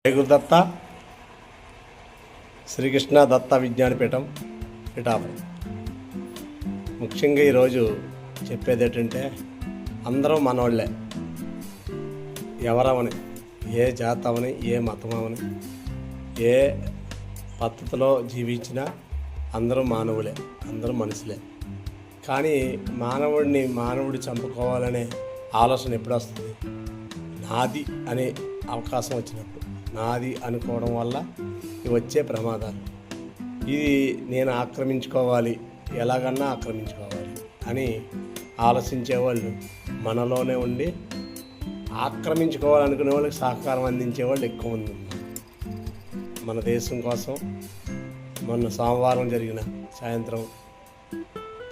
జై గురుదత్త శ్రీకృష్ణ దత్త విజ్ఞానపీఠం పిఠాపురం. ముఖ్యంగా ఈరోజు చెప్పేది ఏంటంటే అందరూ మనోళ్ళే. ఎవరవని, ఏ జాతవని, ఏ మతమవని, ఏ పద్ధతిలో జీవించినా అందరూ మానవులే, అందరూ మనుషులే. కానీ మానవుడు చంపుకోవాలనే ఆలోచన ఎప్పుడు వస్తుంది? నాది అనే అవకాశం వచ్చినప్పుడు. నాది అనుకోవడం వల్ల వచ్చే ప్రమాదాలు. ఇది నేను ఆక్రమించుకోవాలి, ఎలాగన్నా ఆక్రమించుకోవాలి అని ఆలోచించేవాళ్ళు మనలోనే ఉండి ఆక్రమించుకోవాలనుకునే వాళ్ళకి సహకారం అందించేవాళ్ళు ఎక్కువ మంది ఉన్నారు. మన దేశం కోసం మొన్న సోమవారం సాయంత్రం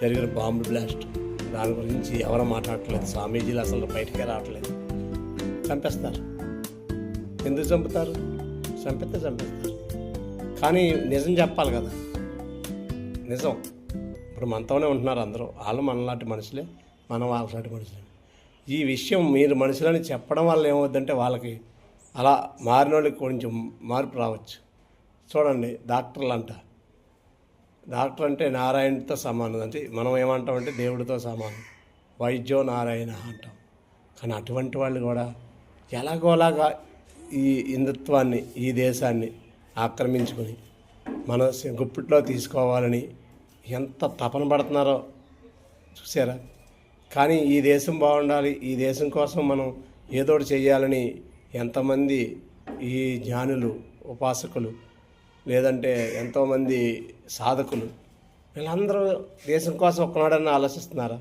జరిగిన బాంబు బ్లాస్ట్, దాని గురించి ఎవరు మాట్లాడట్లేదు. స్వామీజీలు అసలు బయటికే రావట్లేదు. చంపేస్తారు. ఎందుకు చంపుతారు? చంపేస్తారు. కానీ నిజం చెప్పాలి కదా. నిజం ఇప్పుడు మనతోనే ఉంటున్నారు అందరూ. వాళ్ళు మనలాంటి మనుషులే, మనం వాళ్ళలాంటి మనుషులే. ఈ విషయం మీరు మనుషులని చెప్పడం వల్ల ఏమవుద్దంటే వాళ్ళకి అలా మారిన వాళ్ళకి కొంచెం మార్పు రావచ్చు. చూడండి, డాక్టర్ అంటే నారాయణతో సమానం. అంటే మనం ఏమంటామంటే దేవుడితో సమానం, వైద్యో నారాయణ అంటాం. కానీ అటువంటి వాళ్ళు కూడా ఎలాగోలాగా ఈ హిందుత్వాన్ని, ఈ దేశాన్ని ఆక్రమించుకొని మన గుప్పిట్లో తీసుకోవాలని ఎంత తపన పడుతున్నారో చూసారా? కానీ ఈ దేశం బాగుండాలి, ఈ దేశం కోసం మనం ఏదోటి చేయాలని ఎంతమంది ఈ జ్ఞానులు, ఉపాసకులు, లేదంటే ఎంతోమంది సాధకులు, వీళ్ళందరూ దేశం కోసం ఒక్కనాడన్నా ఆలోచిస్తున్నారా?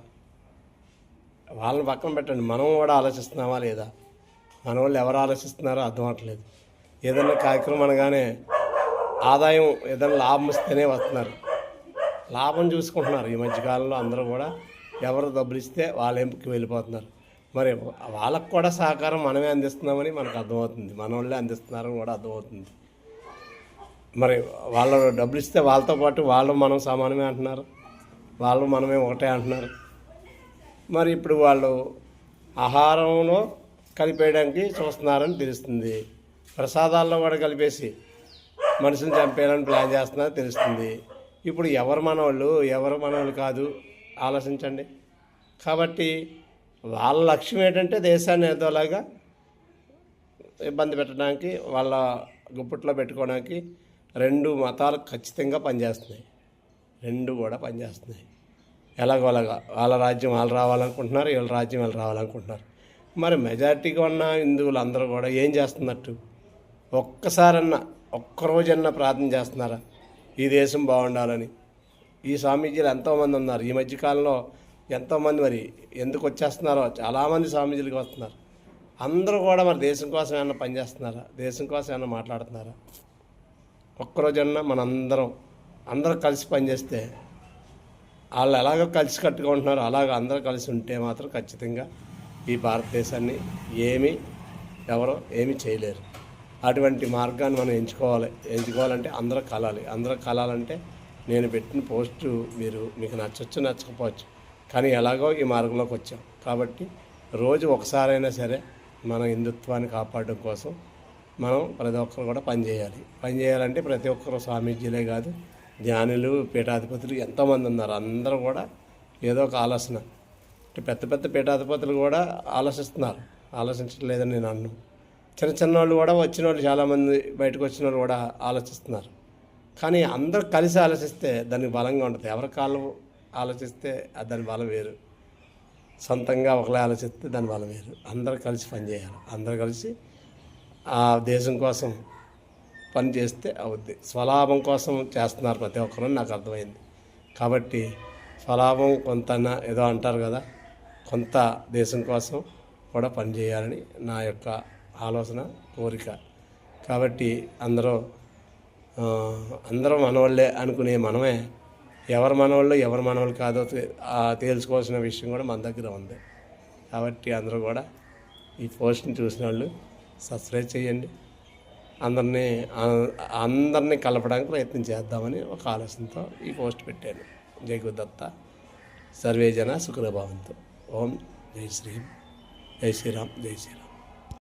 వాళ్ళని పక్కన పెట్టండి, మనం కూడా ఆలోచిస్తున్నామా లేదా? మన వాళ్ళు ఎవరు ఆలోచిస్తున్నారో అర్థం అవ్వట్లేదు. ఏదైనా కార్యక్రమం అనగానే ఆదాయం, ఏదైనా లాభం ఇస్తేనే వస్తున్నారు, లాభం చూసుకుంటున్నారు. ఈ మధ్యకాలంలో అందరూ కూడా ఎవరు డబ్బులు ఇస్తే వాళ్ళ ఎంపికి వెళ్ళిపోతున్నారు. మరి వాళ్ళకు కూడా సహకారం మనమే అందిస్తున్నామని మనకు అర్థమవుతుంది, మన వాళ్ళే అందిస్తున్నారని కూడా అర్థమవుతుంది. మరి వాళ్ళు డబ్బులు ఇస్తే వాళ్ళతో పాటు వాళ్ళు మనం సమానమే అంటున్నారు, వాళ్ళు మనమే ఒకటే అంటున్నారు. మరి ఇప్పుడు వాళ్ళు ఆహారంలో కలిపేయడానికి చూస్తున్నారని తెలుస్తుంది. ప్రసాదాల్లో కూడా కలిపేసి మనుషులు చంపేయాలని ప్లాన్ చేస్తున్నారని తెలుస్తుంది. ఇప్పుడు ఎవరు మనవాళ్ళు కాదు ఆలోచించండి. కాబట్టి వాళ్ళ లక్ష్యం ఏంటంటే దేశాన్ని ఏదోలాగా ఇబ్బంది పెట్టడానికి, వాళ్ళ గుప్పట్లో పెట్టుకోవడానికి రెండు మతాలు ఖచ్చితంగా పనిచేస్తున్నాయి. రెండు కూడా పనిచేస్తున్నాయి. ఎలాగోలాగా వాళ్ళ రాజ్యం వాళ్ళు రావాలనుకుంటున్నారు, వీళ్ళ రాజ్యం వీళ్ళు రావాలనుకుంటున్నారు. మరి మెజారిటీగా ఉన్న హిందువులు అందరూ కూడా ఏం చేస్తున్నట్టు? ఒక్కరోజన్నా ప్రార్థన చేస్తున్నారా ఈ దేశం బాగుండాలని? ఈ స్వామీజీలు ఎంతోమంది ఉన్నారు. ఈ మధ్యకాలంలో ఎంతోమంది మరి ఎందుకు వచ్చేస్తున్నారో చాలామంది స్వామీజీలకి వస్తున్నారు. అందరూ కూడా మరి దేశం కోసం ఏమన్నా పనిచేస్తున్నారా? దేశం కోసం ఏమన్నా మాట్లాడుతున్నారా? ఒక్కరోజన్నా అందరూ కలిసి పనిచేస్తే, వాళ్ళు ఎలాగో కలిసి కట్టుకుంటున్నారో అలాగ అందరూ కలిసి ఉంటే మాత్రం ఖచ్చితంగా ఈ భారతదేశాన్ని ఎవరో ఏమీ చేయలేరు. అటువంటి మార్గాన్ని మనం ఎంచుకోవాలంటే అందరూ కలాలంటే నేను పెట్టిన పోస్టు మీకు నచ్చొచ్చు నచ్చకపోవచ్చు, కానీ ఎలాగో ఈ మార్గంలోకి వచ్చాం. కాబట్టి రోజు ఒకసారైనా సరే మన హిందుత్వాన్ని కాపాడడం కోసం మనం ప్రతి ఒక్కరు కూడా పనిచేయాలంటే ప్రతి ఒక్కరు స్వామీజీలే కాదు, జ్ఞానులు, పీఠాధిపతులు ఎంతోమంది ఉన్నారు. అందరూ కూడా ఏదో ఒక ఆలోచన, పెద్ద పీఠాధిపతులు కూడా ఆలోచించట్లేదని నేను అన్నాను. చిన్న వాళ్ళు కూడా వచ్చిన వాళ్ళు చాలామంది బయటకు వచ్చిన వాళ్ళు కూడా ఆలోచిస్తున్నారు. కానీ అందరూ కలిసి ఆలోచిస్తే దానికి బలంగా ఉంటుంది. ఎవరి కాలం ఆలోచిస్తే దాని బలం వేరు, సొంతంగా ఒకలే ఆలోచిస్తే దాని బలం వేరు. అందరూ కలిసి పనిచేయాలి. అందరూ కలిసి ఆ దేశం కోసం పని చేస్తే అవుద్ది. స్వలాభం కోసం చేస్తున్నారు ప్రతి ఒక్కరని నాకు అర్థమైంది. కాబట్టి స్వలాభం కొంత ఏదో అంటారు కదా, కొంత దేశం కోసం కూడా పనిచేయాలని నా యొక్క ఆలోచన, కోరిక. కాబట్టి అందరూ మనవాళ్ళే అనుకునే మనమే ఎవరు మనవాళ్ళు కాదో తేల్చుకోవాల్సిన విషయం కూడా మన దగ్గర ఉంది. కాబట్టి అందరూ కూడా ఈ పోస్ట్ని చూసిన వాళ్ళు సబ్స్క్రైబ్ చేయండి. అందరినీ కలపడానికి ప్రయత్నం చేద్దామని ఒక ఆలోచనతో ఈ పోస్ట్ పెట్టాను. జై గురుదత్త, సర్వే జన సుఖినో భవంతు. ఓం జై శ్రీరామ్, జై శ్రీరామ్.